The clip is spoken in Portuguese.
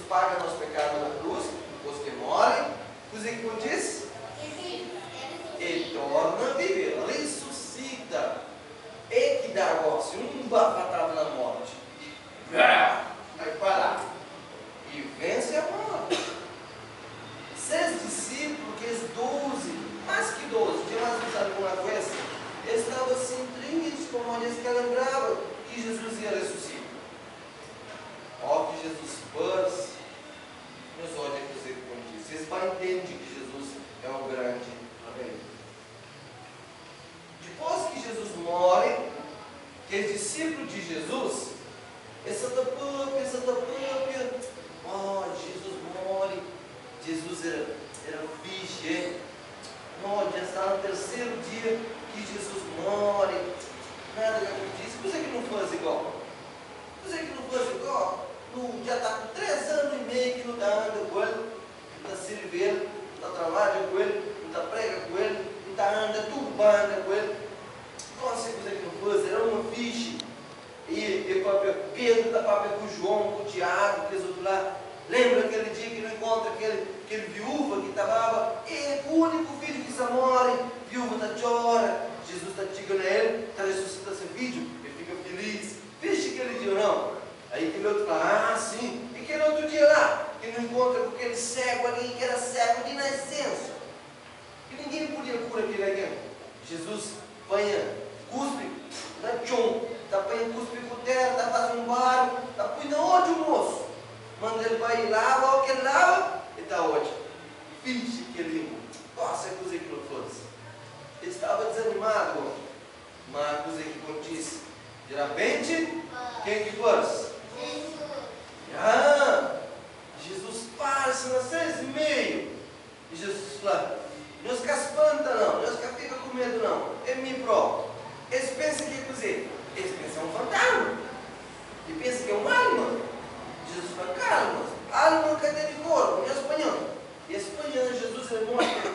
paga nosso pecado na cruz, depois que morre, o que acontece? Ele torna a viver, ressuscita. É que dá gosto, um bafatado na morte. Vai parar. E vence a morte. 6 discípulos, que os 12, mais que 12, tinha mais que alguma coisa, estavam assim tristes, como eles que lembravam que Jesus ia ressuscitar. Ó, que Jesus pôs nos olhos que você condiz. Vocês vão entender que Jesus é um grande rei. Depois que Jesus morre, que os discípulos de Jesus, essa da própria, ó, Jesus morre. Jesus era fixe, não, já está no 3º dia que Jesus morre. Nada que acontece. Por que não faz igual? Por que não faz igual? Já está com 3 anos e meio que não está andando com ele, não está servindo, não está trabalhando com ele, não está prega com ele, não está andando, tudo banda com ele. Nossa, coisa que não faz, era uma ficha. E o próprio Pedro está com o João, com o Tiago, aqueles outros lá. Lembra aquele dia que não encontra aquele viúva que estava, o único filho que está morre, viúva está chora, Jesus está chegando a ele, está ressuscitando esse vídeo, ele fica feliz. Vixe aquele dia ou não? Aí aquele outro fala, ah sim, e aquele outro dia lá, que não encontra com aquele cego ali, que era cego de nascença, que ninguém podia curar aquele alguém. Jesus apanha, cuspe, dá tchum, está apanhando cuspe com terra, está fazendo um barro, está põe onde o moço? Manda ele vai e lava, o que ele lava, e está ótimo. Finge que ele, nossa, é coisa que não fosse. Ele estava desanimado, mas a coisa que acontece, de repente, quem que faz? Jesus passa nas 6h30. E Jesus fala, não se espanta não, não se fica com medo não, é mim próprio. Eles pensam que é coisa, eles pensam que é um fantasma, e pensam que é uma alma. Jesus fala, calma, alma cadê de corpo, em espanhol. E espanhol, Jesus é morto.